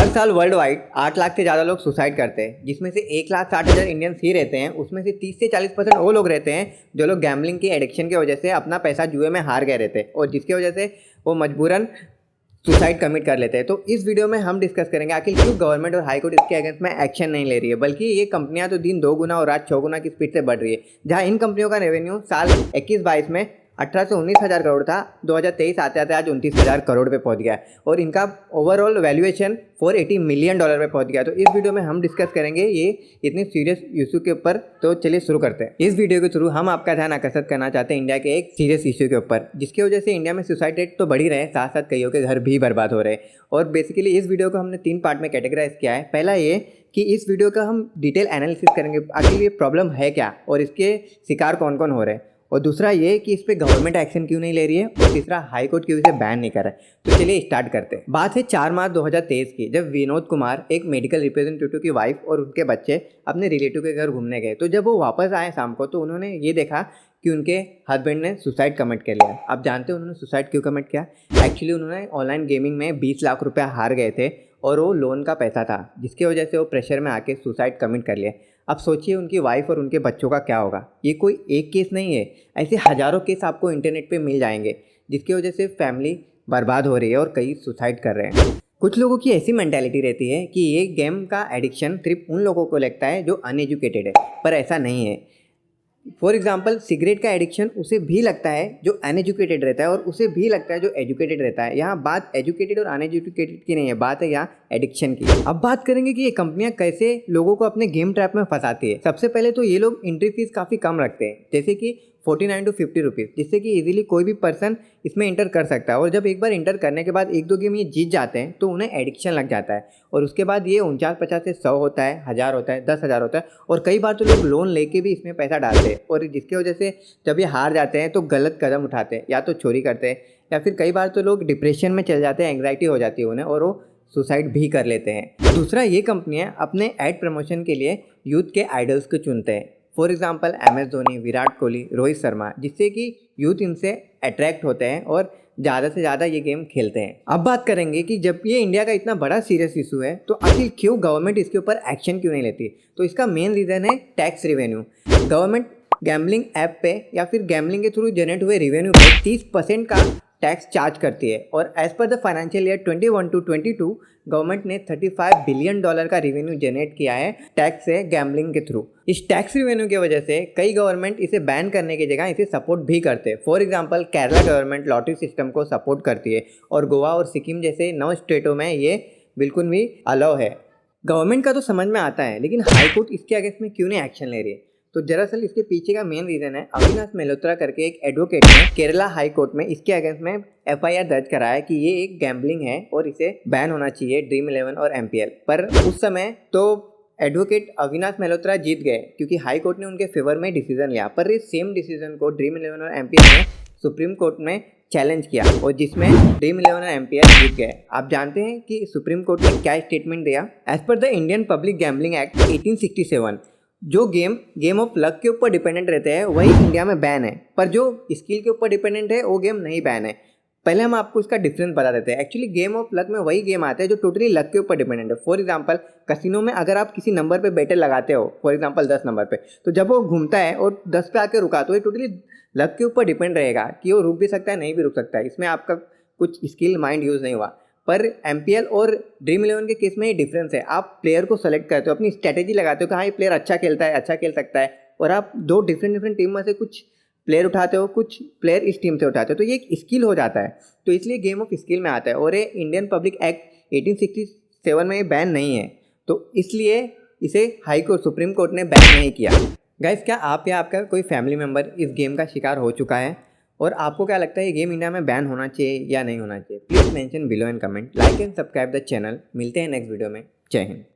हर साल world wide 8 lakh से ज़्यादा लोग सुसाइड करते हैं, जिसमें से 1,60,000 इंडियंस ही रहते हैं। उसमें से 30 से 40% वो लोग रहते हैं जो लोग गैम्बलिंग की एडिक्शन की वजह से अपना पैसा जुए में हार गए रहते हैं और जिसकी वजह से वो मजबूरन सुसाइड कमिट कर लेते हैं। तो इस वीडियो में हम डिस्कस करेंगे आखिर क्यों गवर्नमेंट और हाई कोर्ट इसके अगेंस्ट में एक्शन नहीं ले रही है, बल्कि ये कंपनियां तो दिन 2 गुना और रात 6 गुना की स्पीड से बढ़ रही है। जहां इन कंपनियों का रेवेन्यू साल 21-22 में 18 से 19 हज़ार करोड़ था, 2023 आते आते आज 29,000 करोड़ पे पहुंच गया है और इनका ओवरऑल वैल्यूएशन $480 मिलियन पे पहुंच गया। तो इस वीडियो में हम डिस्कस करेंगे ये इतनी सीरियस इशू के ऊपर। तो चलिए शुरू करते हैं। इस वीडियो के थ्रू हम आपका ध्यान आकर्षित करना चाहते हैं इंडिया के एक सीरियस इशू के ऊपर, जिसकी वजह से इंडिया में सुसाइड रेट तो बढ़ ही रहे हैं, साथ साथ कईयों के घर भी बर्बाद हो रहे हैं। और बेसिकली इस वीडियो को हमने 3 पार्ट में कैटेगराइज किया है। पहला ये कि इस वीडियो का हम डिटेल एनालिसिस करेंगे आखिर ये प्रॉब्लम है क्या और इसके शिकार कौन कौन हो रहे हैं, और दूसरा ये कि इस पे गवर्नमेंट एक्शन क्यों नहीं ले रही है, और तीसरा हाई कोर्ट क्यों इसे बैन नहीं कर रहा है। तो चलिए स्टार्ट करते हैं। बात है 4 मार्च 2023 की, जब विनोद कुमार एक मेडिकल रिप्रेजेंटेटिव की वाइफ और उनके बच्चे अपने रिलेटिव के घर घूमने गए। तो जब वो वापस आए शाम को, तो उन्होंने ये देखा कि उनके हस्बैंड ने सुसाइड कमिट कर लिया। आप जानते हैं उन्होंने सुसाइड क्यों कमिट किया? एक्चुअली उन्होंने ऑनलाइन गेमिंग में 20 लाख रुपया हार गए थे और वो लोन का पैसा था, जिसकी वजह से वो प्रेशर में आके सुसाइड कमिट कर लिया। अब सोचिए उनकी वाइफ और उनके बच्चों का क्या होगा। ये कोई एक केस नहीं है, ऐसे हज़ारों केस आपको इंटरनेट पे मिल जाएंगे, जिसकी वजह से फैमिली बर्बाद हो रही है और कई सुसाइड कर रहे हैं। कुछ लोगों की ऐसी मेंटालिटी रहती है कि ये गेम का एडिक्शन सिर्फ उन लोगों को लगता है जो अनएजुकेटेड है, पर ऐसा नहीं है। फॉर एग्जाम्पल, सिगरेट का एडिक्शन उसे भी लगता है जो अनएजुकेटेड रहता है और उसे भी लगता है जो एजुकेटेड रहता है। यहाँ बात एजुकेटेड और अनएजुकेटेड की नहीं है, बात है यहाँ एडिक्शन की। अब बात करेंगे कि ये कंपनियां कैसे लोगों को अपने गेम ट्रैप में फंसाती है। सबसे पहले तो ये लोग एंट्री फीस काफ़ी कम रखते हैं, जैसे कि 49 to 50 रुपीज़, जिससे कि इजीली कोई भी पर्सन इसमें इंटर कर सकता है। और जब एक बार इंटर करने के बाद 1-2 गेम ये जीत जाते हैं तो उन्हें एडिक्शन लग जाता है और उसके बाद ये 49-50 से 100 होता है, 1000 होता है, 10,000 होता है और कई बार तो लोग लोन लेके भी इसमें पैसा डालते हैं। और जिसकी वजह से जब ये हार जाते हैं तो गलत कदम उठाते हैं, या तो चोरी करते हैं या फिर कई बार तो लोग डिप्रेशन में चले जाते हैं, एंग्जाइटी हो जाती है उन्हें और वो सुसाइड भी कर लेते हैं। दूसरा, ये कंपनियां अपने ऐड प्रमोशन के लिए यूथ के आइडल्स को चुनते हैं। For example MS Dhoni, Virat Kohli, Rohit Sharma, जिससे कि यूथ इनसे अट्रैक्ट होते हैं और ज़्यादा से ज़्यादा ये गेम खेलते हैं। अब बात करेंगे कि जब ये इंडिया का इतना बड़ा सीरियस इशू है तो आखिर क्यों गवर्नमेंट इसके ऊपर एक्शन क्यों नहीं लेती? तो इसका मेन रीज़न है tax revenue. Government gambling app पे या फिर गैम्बलिंग के थ्रू जनरेट हुए रेवेन्यू पे 30% का टैक्स चार्ज करती है। और as per the financial year 21 to 22 government ने $35 बिलियन का रेवेन्यू जनरेट किया है टैक्स से गैम्बलिंग के थ्रू। इस टैक्स रेवेन्यू की वजह से कई गवर्नमेंट इसे बैन करने की जगह इसे सपोर्ट भी करते हैं। For example, Kerala government lottery system को सपोर्ट करती है और गोवा और सिक्किम जैसे 9 स्टेटों में ये बिल्कुल भी अलाउ है। गवर्नमेंट का तो समझ में आता है, लेकिन हाई कोर्ट इसके अगेंस्ट में क्यों नहीं एक्शन ले रही है? तो दरअसल इसके पीछे का मेन रीज़न है अविनाश मेल्होत्रा करके एक एडवोकेट ने केरला हाई कोर्ट में इसके अगेंस्ट में FIR दर्ज कराया कि ये एक गैम्बलिंग है और इसे बैन होना चाहिए ड्रीम 11 और MPL। पर उस समय तो एडवोकेट अविनाश मेल्होत्रा जीत गए क्योंकि हाई कोर्ट ने उनके फेवर में डिसीजन लिया। पर इस सेम डिसीजन को ड्रीम 11 और MPL ने सुप्रीम कोर्ट में चैलेंज किया और जिसमें ड्रीम 11 और MPL जीत गए। आप जानते हैं कि सुप्रीम कोर्ट ने क्या स्टेटमेंट दिया? As per the Indian public gambling act 1867 जो गेम ऑफ लक के ऊपर डिपेंडेंट रहते हैं वही इंडिया में बैन है, पर जो स्किल के ऊपर डिपेंडेंट है वो गेम नहीं बैन है। पहले हम आपको इसका डिफरेंस बता देते हैं। एक्चुअली गेम ऑफ लक में वही गेम आते हैं जो टोटली लक के ऊपर डिपेंडेंट है। फॉर एग्जांपल, कसिनो में अगर आप किसी नंबर पे बेटर लगाते हो, फॉर एग्जांपल 10 नंबर पे, तो जब वो घूमता है और 10 पे आके रुका तो ये टोटली लक के ऊपर डिपेंड रहेगा कि वो रुक भी सकता है, नहीं भी रुक सकता है। इसमें आपका कुछ स्किल माइंड यूज़ नहीं हुआ। पर MPL और ड्रीम 11 के केस में ये डिफरेंस है। आप प्लेयर को सेलेक्ट करते हो, अपनी स्ट्रेटेजी लगाते हो कि हाँ ये प्लेयर अच्छा खेलता है, अच्छा खेल सकता है, और आप 2 डिफरेंट टीम में से कुछ प्लेयर उठाते हो, कुछ प्लेयर इस टीम से उठाते हो, तो ये एक स्किल हो जाता है। तो इसलिए गेम ऑफ स्किल में आता है और ये इंडियन पब्लिक एक्ट 1867 में ये बैन नहीं है, तो इसलिए इसे हाई कोर्ट सुप्रीम कोर्ट ने बैन नहीं किया। गाइस, क्या आप या आपका कोई फैमिली मेम्बर इस गेम का शिकार हो चुका है? और आपको क्या लगता है ये गेम इंडिया में बैन होना चाहिए या नहीं होना चाहिए? Please mention below in comment. Like and subscribe the channel. मिलते हैं नेक्स्ट वीडियो में। जय हिंद।